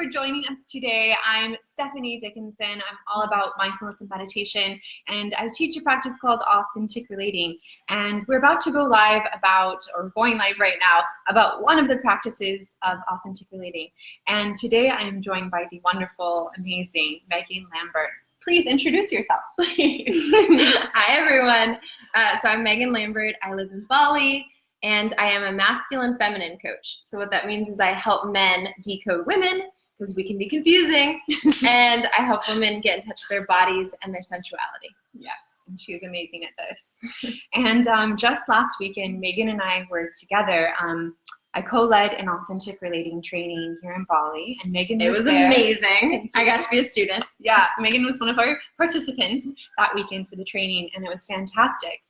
for joining us today. I'm Stephanie Dickinson. I'm all about mindfulness and meditation, and I teach a practice called Authentic Relating. And we're about to go live going live right now, about one of the practices of Authentic Relating. And today I am joined by the wonderful, amazing Megan Lambert. Please introduce yourself. Hi, everyone. So I'm Megan Lambert. I live in Bali. And I am a masculine feminine coach. So what that means is I help men decode women, because we can be confusing, and I help women get in touch with their bodies and their sensuality. Yes, and she is amazing at this. And just last weekend, Megan and I were together. I co-led an Authentic Relating training here in Bali, and Megan was there. Amazing. I got to be a student. Yeah, Megan was one of our participants that weekend for the training, and it was fantastic.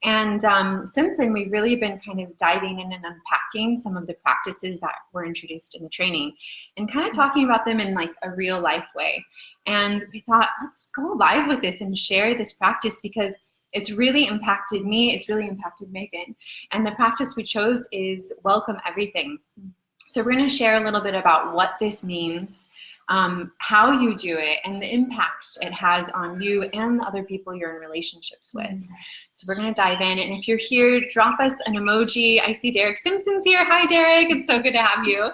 And since then, we've really been kind of diving in and unpacking some of the practices that were introduced in the training and kind of talking about them in like a real life way. And we thought, let's go live with this and share this practice because it's really impacted me. It's really impacted Megan. And the practice we chose is welcome everything. So we're going to share a little bit about what this means, how you do it, and the impact it has on you and the other people you're in relationships with. Mm-hmm. So we're going to dive in. And if you're here, drop us an emoji. I see Derek Simpson's here. Hi, Derek. It's so good to have you.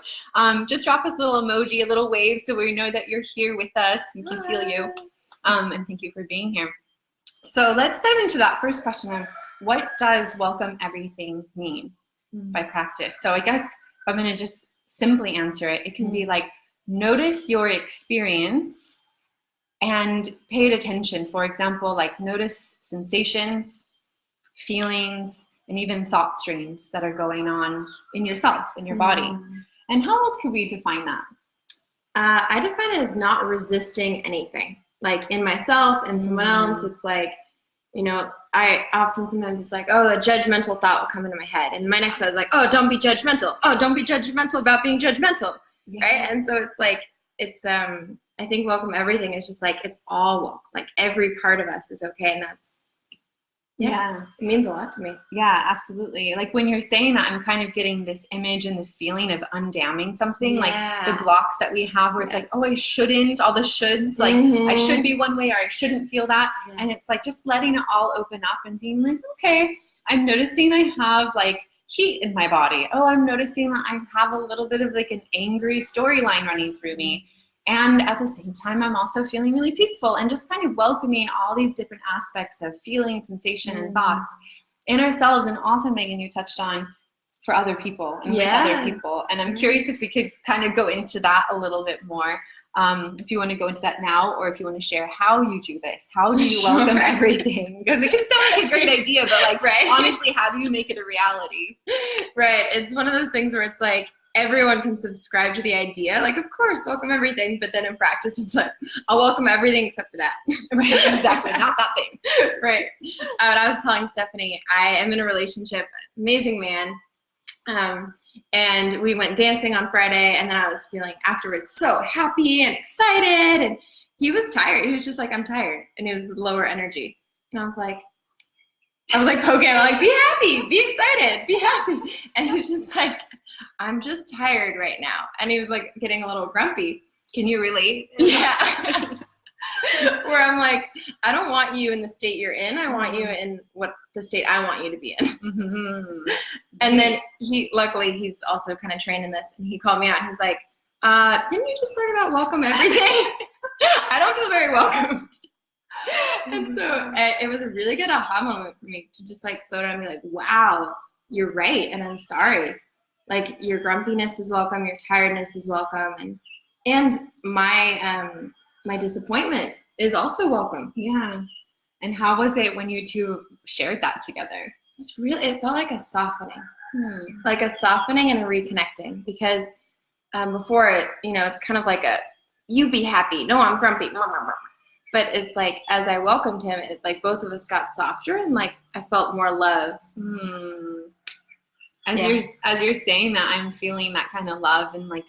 Just drop us a little emoji, a little wave, so we know that you're here with us and can feel you. And thank you for being here. So let's dive into that first question of what does welcome everything mean by practice? So I guess if I'm going to just simply answer it, it can be like, notice your experience and pay attention. For example, like notice sensations, feelings, and even thought streams that are going on in yourself, in your body. And how else could we define that? I define it as not resisting anything. Like in myself and someone else, it's like, you know, sometimes it's like, oh, a judgmental thought will come into my head. And my next thought is like, oh, don't be judgmental. Oh, don't be judgmental about being judgmental. Yes. Right? And so it's like, I think welcome everything is just like, it's all welcome. Like every part of us is okay. And that's, it means a lot to me. Yeah, absolutely. Like when you're saying that, I'm kind of getting this image and this feeling of undamming something, like the blocks that we have where it's like, oh, I shouldn't, all the shoulds, like I should be one way or I shouldn't feel that. Yeah. And it's like just letting it all open up and being like, okay, I'm noticing I have like heat in my body. Oh, I'm noticing that I have a little bit of like an angry storyline running through me. And at the same time, I'm also feeling really peaceful and just kind of welcoming all these different aspects of feeling, sensation, and thoughts in ourselves. And also, Megan, you touched on for other people and with other people. And I'm curious if we could kind of go into that a little bit more. If you want to go into that now, or if you want to share how you do this. How do you welcome everything? Because it can sound like a great idea, but like, honestly, how do you make it a reality? Right. It's one of those things where it's like, everyone can subscribe to the idea, like, of course, welcome everything. But then in practice, it's like, I'll welcome everything except for that. Right, exactly, not that thing. Right. And I was telling Stephanie, I am in a relationship, amazing man. And we went dancing on Friday, and then I was feeling afterwards so happy and excited. And he was tired. He was just like, I'm tired. And he was lower energy. And I was like poking him, like, be happy, be excited, be happy. And he was just like, I'm just tired right now. And he was like getting a little grumpy. Can you relate? Yeah. Where I'm like, I don't want you in the state you're in. I want you in what the state I want you to be in. Mm-hmm. And then luckily he's also kind of trained in this. And he called me out. And he's like, didn't you just learn about welcome everything? I don't feel very welcomed. And so it was a really good aha moment for me to just like slow down and be like, wow, you're right. And I'm sorry. Like your grumpiness is welcome. Your tiredness is welcome. And my disappointment is also welcome. Yeah. And how was it when you two shared that together? It felt like a softening, like a softening and a reconnecting, because before it, you know, it's kind of like you be happy. No, I'm grumpy. But it's like, as I welcomed him, it, like both of us got softer and like I felt more love. As you're saying that, I'm feeling that kind of love and like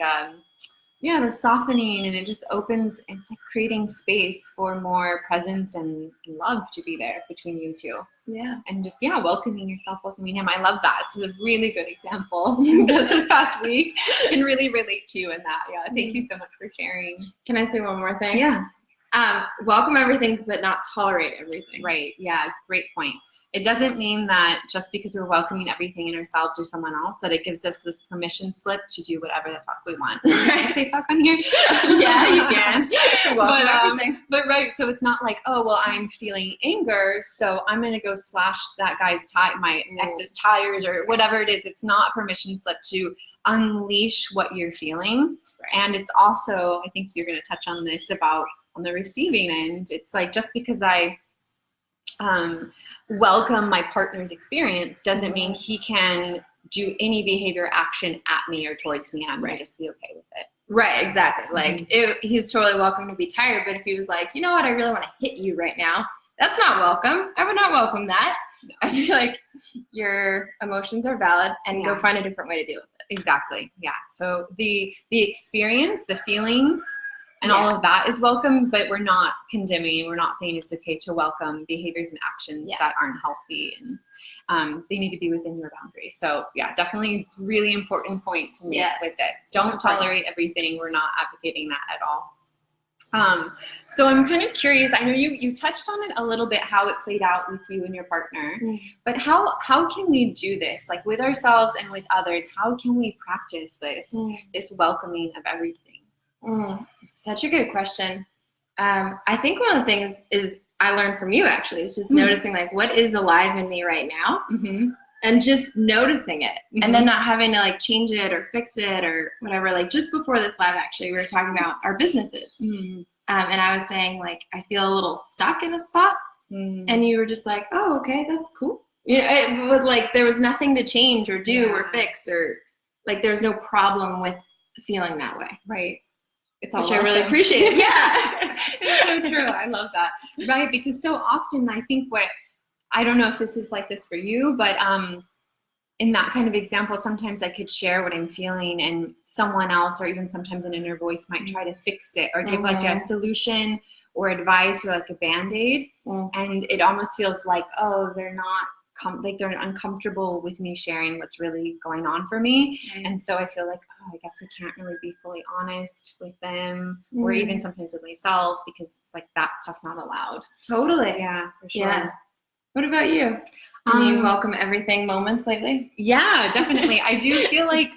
Yeah, the softening, and it just opens, it's like creating space for more presence and love to be there between you two. Yeah. And just, welcoming yourself, welcoming him. I love that. This is a really good example. This past week can really relate to you in that. Yeah, thank you so much for sharing. Can I say one more thing? Yeah. Welcome everything, but not tolerate everything. Right. Yeah, great point. It doesn't mean that just because we're welcoming everything in ourselves or someone else that it gives us this permission slip to do whatever the fuck we want. Can I say fuck on here? Yeah, you can. Welcome everything. But right, so it's not like, oh, well, I'm feeling anger, so I'm going to go slash that guy's my ex's tires or whatever it is. It's not a permission slip to unleash what you're feeling. Right. And it's also, I think you're going to touch on this about on the receiving end. It's like, just because I welcome my partner's experience doesn't mean he can do any behavior action at me or towards me, and I'm going to just be okay with it. Right, exactly. Like, he's totally welcome to be tired, but if he was like, you know what, I really want to hit you right now, that's not welcome. I would not welcome that. No. I feel like your emotions are valid, and go find a different way to deal with it. Exactly. Yeah. So the experience, the feelings, and all of that is welcome, but we're not condemning. We're not saying it's okay to welcome behaviors and actions that aren't healthy, and they need to be within your boundaries. So definitely really important point to make with this. Don't tolerate everything. We're not advocating that at all. So I'm kind of curious. I know you touched on it a little bit, how it played out with you and your partner, but how can we do this, like with ourselves and with others? How can we practice this welcoming of everything? Such a good question. I think one of the things is I learned from you actually is just noticing like what is alive in me right now, and just noticing it, and then not having to like change it or fix it or whatever. Like just before this live, actually, we were talking about our businesses, and I was saying like I feel a little stuck in a spot, and you were just like, oh, okay, that's cool. You know, it was like there was nothing to change or do or fix, or like there was no problem with feeling that way. Right. It's which I really appreciate. Yeah, it's so true. I love that. Right, because so often I think I don't know if this is like this for you, but in that kind of example, sometimes I could share what I'm feeling, and someone else, or even sometimes an inner voice, might try to fix it or give like a solution or advice or like a Band-Aid, and it almost feels like, oh, they're not they're uncomfortable with me sharing what's really going on for me. And so I feel like, oh, I guess I can't really be fully honest with them, or even sometimes with myself, because like that stuff's not allowed. Totally. Yeah, for sure. Yeah. What about you? You welcome everything moments lately? Yeah, definitely. I do feel like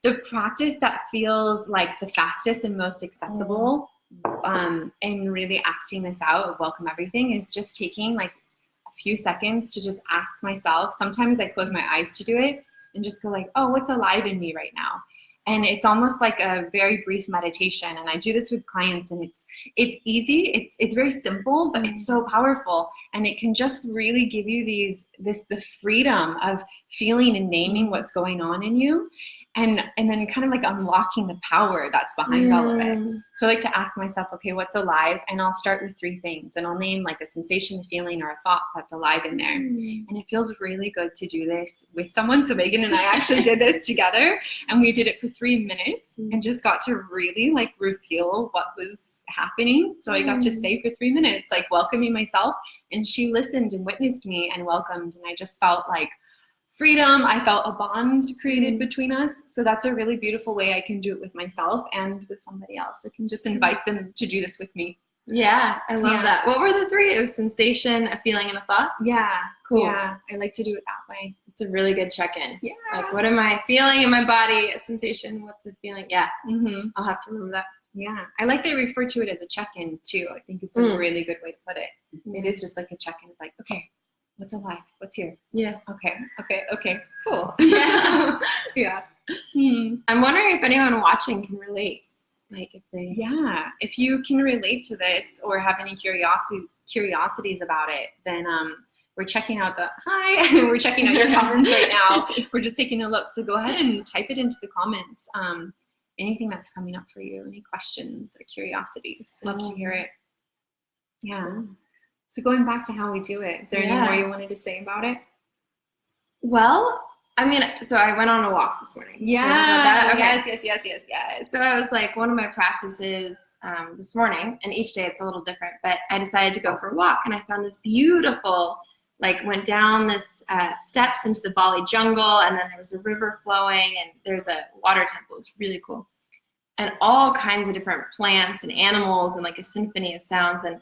the practice that feels like the fastest and most accessible, and really acting this out of welcome everything, is just taking like few seconds to just ask myself. Sometimes I close my eyes to do it and just go like, oh, what's alive in me right now? And it's almost like a very brief meditation. And I do this with clients, and it's easy. It's very simple, but it's so powerful. And it can just really give you the freedom of feeling and naming what's going on in you. And then kind of like unlocking the power that's behind all of it. So I like to ask myself, okay, what's alive? And I'll start with 3 things, and I'll name like a sensation, a feeling, or a thought that's alive in there. And it feels really good to do this with someone. So Megan and I actually did this together, and we did it for 3 minutes and just got to really like reveal what was happening. So I got to say for 3 minutes, like welcoming myself, and she listened and witnessed me and welcomed. And I just felt like freedom. I felt a bond created between us. So that's a really beautiful way I can do it with myself and with somebody else. I can just invite them to do this with me. Yeah, I love that. What were the 3? It was sensation, a feeling, and a thought? Yeah. Cool. Yeah, I like to do it that way. It's a really good check-in. Yeah. Like, what am I feeling in my body? A sensation, what's a feeling? Yeah. I'll have to remember that. Yeah. I like they refer to it as a check-in too. I think it's a really good way to put it. It is just like a check-in. It's like, okay, what's alive? What's here? Yeah. Okay. Cool. Yeah. Yeah. I'm wondering if anyone watching can relate. Like if you can relate to this or have any curiosities about it, then we're checking out we're checking out your comments right now. We're just taking a look. So go ahead and type it into the comments. Anything that's coming up for you, any questions or curiosities. Love to hear it. Yeah. So going back to how we do it, is there any more you wanted to say about it? Well, I mean, so I went on a walk this morning. Yeah. Okay. Yes. So I was like, one of my practices this morning, and each day it's a little different, but I decided to go for a walk, and I found this beautiful, like went down this steps into the Bali jungle, and then there was a river flowing, and there's a water temple. It was really cool. And all kinds of different plants and animals and like a symphony of sounds. And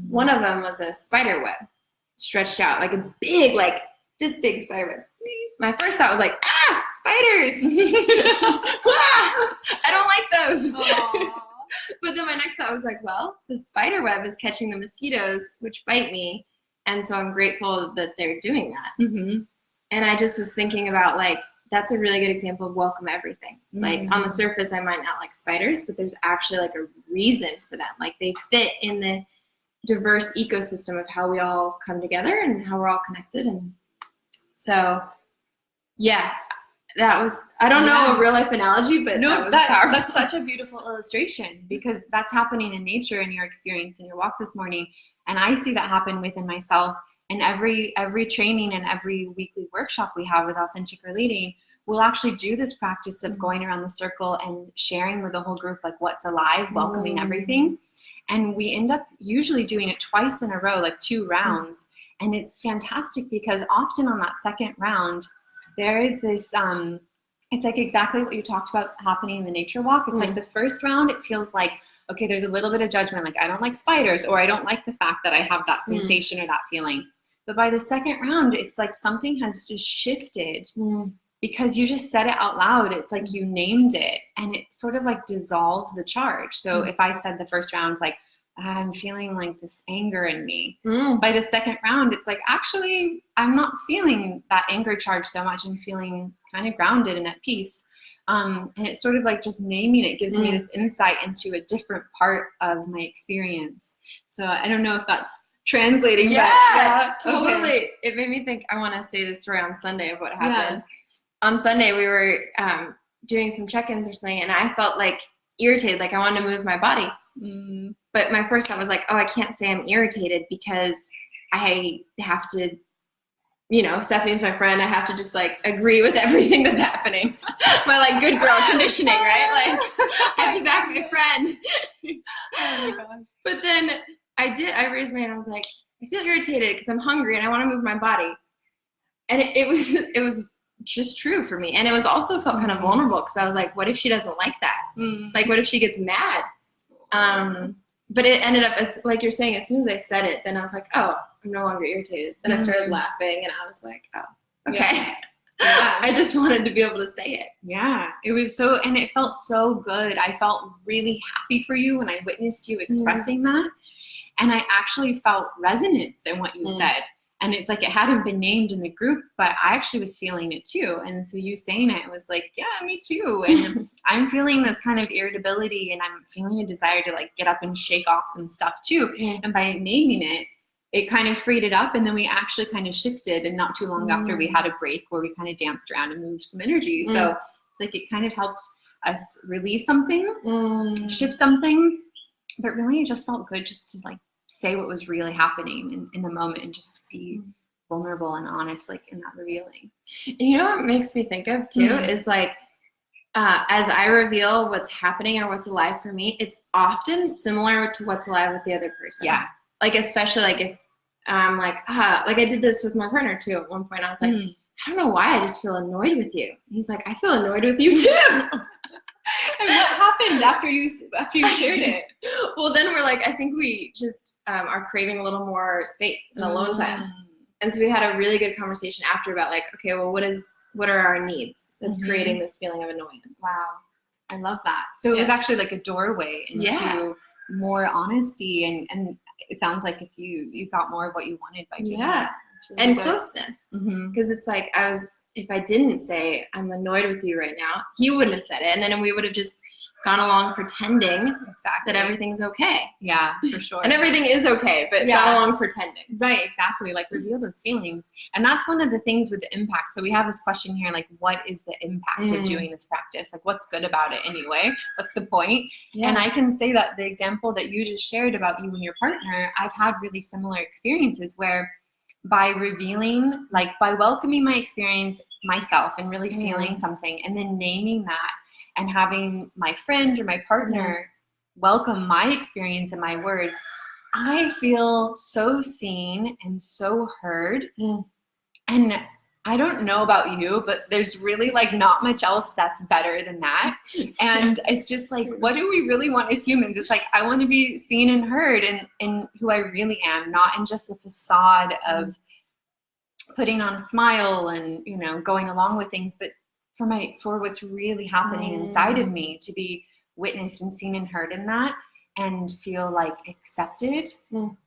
one of them was a spider web stretched out, like a big, like this big spider web. My first thought was like, spiders. I don't like those. But then my next thought was like, well, the spider web is catching the mosquitoes, which bite me. And so I'm grateful that they're doing that. Mm-hmm. And I just was thinking about like, that's a really good example of welcome everything. It's like on the surface, I might not like spiders, but there's actually like a reason for them. Like they fit in the diverse ecosystem of how we all come together and how we're all connected. And so, yeah, that was, I don't know a real life analogy, but that was powerful. That's such a beautiful illustration because that's happening in nature in your experience in your walk this morning. And I see that happen within myself. And every training and every weekly workshop we have with Authentic Relating, we'll actually do this practice of going around the circle and sharing with the whole group like what's alive, welcoming everything. And we end up usually doing it twice in a row, like 2 rounds. And it's fantastic because often on that second round, there is this, it's like exactly what you talked about happening in the nature walk. It's like the first round, it feels like, okay, there's a little bit of judgment, like I don't like spiders, or I don't like the fact that I have that sensation or that feeling. But by the second round, it's like something has just shifted because you just said it out loud. It's like you named it and it sort of like dissolves the charge. So if I said the first round, like, I'm feeling like this anger in me. By the second round, it's like, actually, I'm not feeling that anger charge so much. I'm feeling kind of grounded and at peace. And it's sort of like just naming it gives me this insight into a different part of my experience. So I don't know if that's translating. Yeah, totally. Okay. It made me think, I want to say the story on Sunday of what happened. On Sunday, we were doing some check-ins or something, and I felt like irritated, like I wanted to move my body. But my first thought was like, oh, I can't say I'm irritated because I have to, Stephanie's my friend. I have to just like agree with everything that's happening. My like good girl conditioning, right? Like I have to back my friend. Oh my gosh. But then I raised my hand and I was like, I feel irritated because I'm hungry and I want to move my body. And it was just true for me. And it was also felt kind of vulnerable because I was like, what if she doesn't like that? Like, what if she gets mad? But it ended up, as like you're saying, as soon as I said it, then I was like, oh, I'm no longer irritated. Then I started laughing and I was like, oh, okay. Yeah. I just wanted to be able to say it. Yeah, it was and it felt so good. I felt really happy for you when I witnessed you expressing that. And I actually felt resonance in what you said. And it's like it hadn't been named in the group, but I actually was feeling it too. And so you saying it was like, yeah, me too. And I'm feeling this kind of irritability and I'm feeling a desire to like get up and shake off some stuff too. And by naming it, it kind of freed it up. And then we actually kind of shifted. And not too long after we had a break where we kind of danced around and moved some energy. So it's like it kind of helped us relieve something, shift something. But really it just felt good just to like say what was really happening in the moment and just be vulnerable and honest, like in that revealing. And you know what it makes me think of too is like, as I reveal what's happening or what's alive for me, it's often similar to what's alive with the other person. Yeah. Like, especially like if I'm like I did this with my partner too. At one point I was like, I don't know why I just feel annoyed with you. And he's like, I feel annoyed with you too. And what happened after you shared it? Well, then we're like, I think we just are craving a little more space and alone time. And so we had a really good conversation after about like, okay, well, what are our needs that's creating this feeling of annoyance? Wow. I love that. So it was actually like a doorway into more honesty and it sounds like if you got more of what you wanted by doing that. Really and good. Closeness. Because it's like if I didn't say I'm annoyed with you right now, he wouldn't have said it. And then we would have just gone along pretending that everything's okay. Yeah, for sure. And everything is okay, but gone along pretending. Right, exactly. Like reveal those feelings. And that's one of the things with the impact. So we have this question here, like what is the impact of doing this practice? Like what's good about it anyway? What's the point? Yeah. And I can say that the example that you just shared about you and your partner, I've had really similar experiences where by revealing, like by welcoming my experience myself and really feeling something, and then naming that and having my friend or my partner welcome my experience and my words, I feel so seen and so heard. And I don't know about you, but there's really like not much else that's better than that. And it's just like, what do we really want as humans? It's like, I want to be seen and heard in who I really am, not in just a facade of putting on a smile and, you know, going along with things, but for what's really happening inside of me, to be witnessed and seen and heard in that and feel like accepted.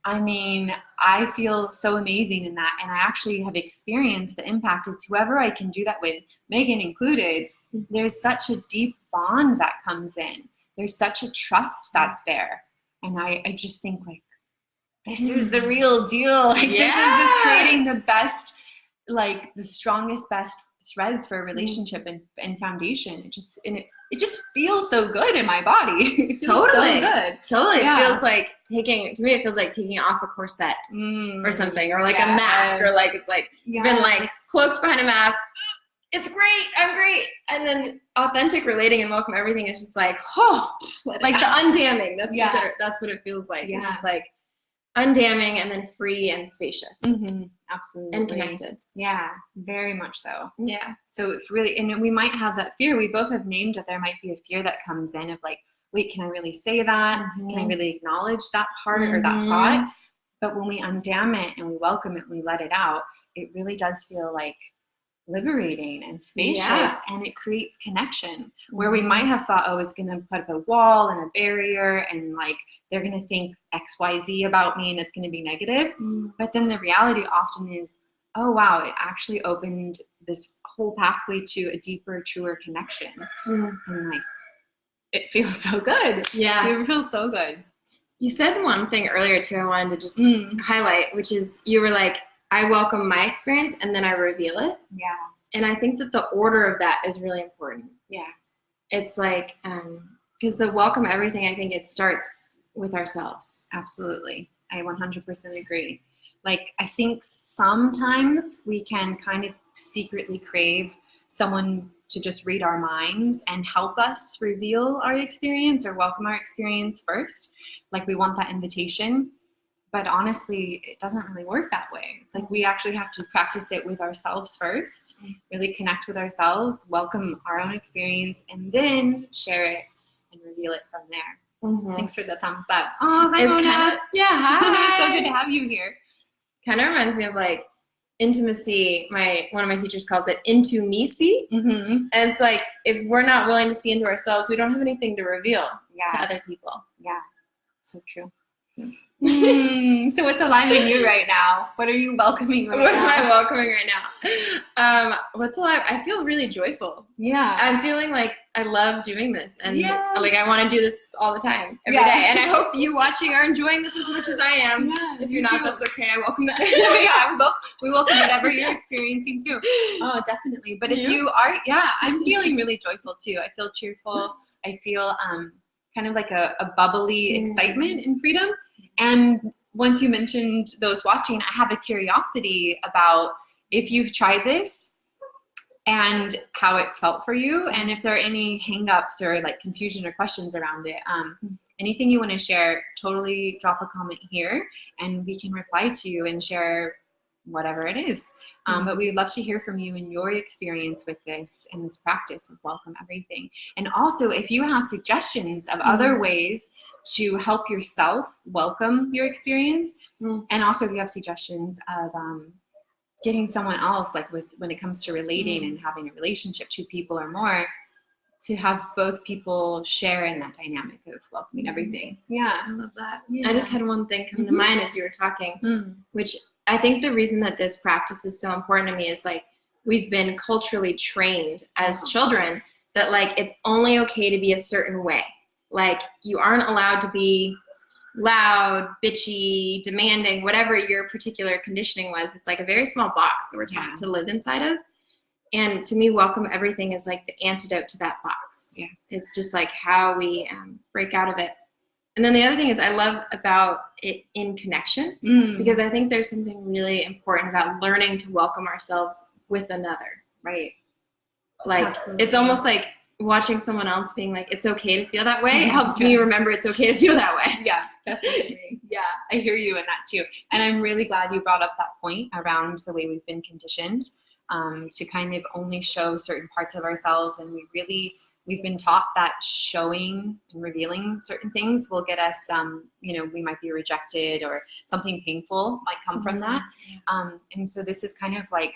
I mean, I feel so amazing in that. And I actually have experienced the impact is whoever I can do that with, Megan included, there's such a deep bond that comes in. There's such a trust that's there. And I just think like, this is the real deal. Like this is just creating the best, like the strongest, best threads for a relationship and foundation. It just feels so good in my body. It feels so good. Totally. Yeah. It feels like it feels like taking off a corset or something, or like a mask, or like it's like you've been like cloaked behind a mask. It's great. I'm great. And then authentic relating and welcome everything is just like, like the undamming. That's what it feels like. It's just like undamming and then free and spacious. Absolutely. And connected. Yeah, very much so. Yeah. So it's really, and we might have that fear. We both have named that there might be a fear that comes in of like, wait, can I really say that? Can I really acknowledge that part or that thought? But when we undam it and we welcome it and we let it out, it really does feel like liberating and spacious, and it creates connection where we might have thought, oh, it's going to put up a wall and a barrier and like they're going to think XYZ about me and it's going to be negative. But then the reality often is, oh wow, it actually opened this whole pathway to a deeper, truer connection. And like it feels so good. It feels so good. You said one thing earlier too I wanted to just highlight, which is you were like, I welcome my experience and then I reveal it. Yeah. And I think that the order of that is really important. Yeah. It's like, because the welcome everything, I think it starts with ourselves. Absolutely. I 100% agree. Like, I think sometimes we can kind of secretly crave someone to just read our minds and help us reveal our experience or welcome our experience first. Like we want that invitation. But honestly, it doesn't really work that way. It's like we actually have to practice it with ourselves first, really connect with ourselves, welcome our own experience, and then share it and reveal it from there. Thanks for the thumbs up. Oh, hi, Mona. Hi. It's so good to have you here. Kind of reminds me of like intimacy. One of my teachers calls it intimacy. And it's like, if we're not willing to see into ourselves, we don't have anything to reveal to other people. Yeah, so true. So what's alive in you right now? What are you welcoming right now? What am I welcoming right now? What's alive? I feel really joyful. Yeah. I'm feeling like I love doing this, and like I want to do this all the time, every day. And I hope you watching are enjoing this as much as I am. If you're not, that's okay. I welcome that. We welcome whatever you're experiencing too. Oh, definitely. But if you are, I'm feeling really joyful too. I feel cheerful. I feel kind of like a bubbly excitement and freedom. And once you mentioned those watching, I have a curiosity about if you've tried this and how it's felt for you, and if there are any hangups or like confusion or questions around it. Anything you want to share, totally drop a comment here and we can reply to you and share whatever it is. But we'd love to hear from you and your experience with this and this practice of welcome everything. And also, if you have suggestions of other ways to help yourself welcome your experience, and also if you have suggestions of getting someone else, like when it comes to relating and having a relationship, 2 people or more, to have both people share in that dynamic of welcoming everything. Yeah, I love that. I just had one thing come to mind as you were talking, which I think the reason that this practice is so important to me is like we've been culturally trained as children that like it's only okay to be a certain way. Like you aren't allowed to be loud, bitchy, demanding, whatever your particular conditioning was. It's like a very small box that we're taught to live inside of. And to me, welcome everything is like the antidote to that box. It's just like how we break out of it. And then the other thing is I love about it in connection, because I think there's something really important about learning to welcome ourselves with another, right? Like, Absolutely. It's almost like watching someone else being like, it's okay to feel that way. It helps me remember it's okay to feel that way. Yeah, definitely. Yeah, I hear you in that too. And I'm really glad you brought up that point around the way we've been conditioned to kind of only show certain parts of ourselves. And we've been taught that showing and revealing certain things will get us, we might be rejected, or something painful might come from that. And so this is kind of like,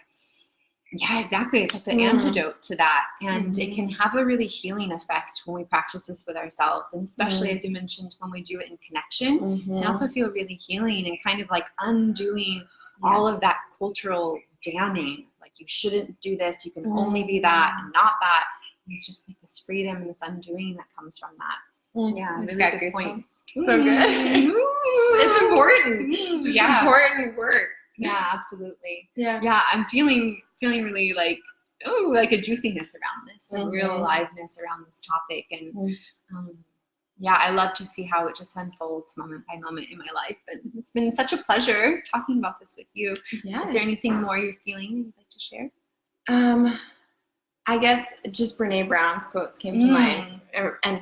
yeah, exactly. It's like the antidote to that. And it can have a really healing effect when we practice this with ourselves. And especially, as you mentioned, when we do it in connection, it also feel really healing and kind of like undoing all of that cultural damning. Like, you shouldn't do this. You can only be that and not that. And it's just like this freedom and this undoing that comes from that. Yeah, I just really got good goosebumps. point. So good. It's important. It's important work. Yeah, absolutely. Yeah. I'm feeling really like, like a juiciness around this, a real aliveness around this topic. And I love to see how it just unfolds moment by moment in my life. And it's been such a pleasure talking about this with you. Yes. Is there anything more you're feeling you'd like to share? I guess just Brene Brown's quotes came to mind. And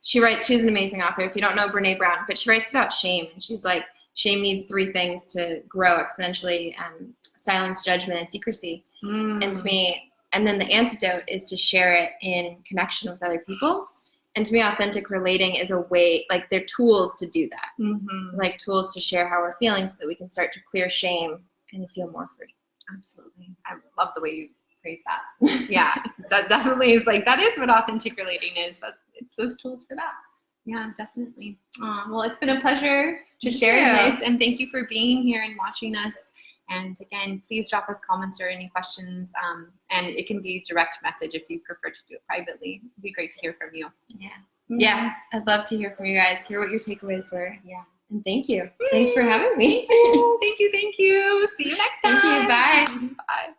she's an amazing author. If you don't know Brene Brown, but she writes about shame. And she's like, shame needs 3 things to grow exponentially: silence, judgment, and secrecy. And to me, and then the antidote is to share it in connection with other people. And to me, authentic relating is a way, like, they're tools to do that. Like tools to share how we're feeling so that we can start to clear shame and feel more free. Absolutely. I love the way you phrase that. Yeah, that definitely is like, that is what authentic relating is. It's those tools for that. Yeah, definitely. Well, it's been a pleasure to share this, and thank you for being here and watching us. And again, please drop us comments or any questions, and it can be direct message if you prefer to do it privately. It'd be great to hear from you. Yeah, I'd love to hear from you guys, hear what your takeaways were. Yeah. And thank you. Thanks for having me. Thank you. See you next time. Thank you. Bye. Bye.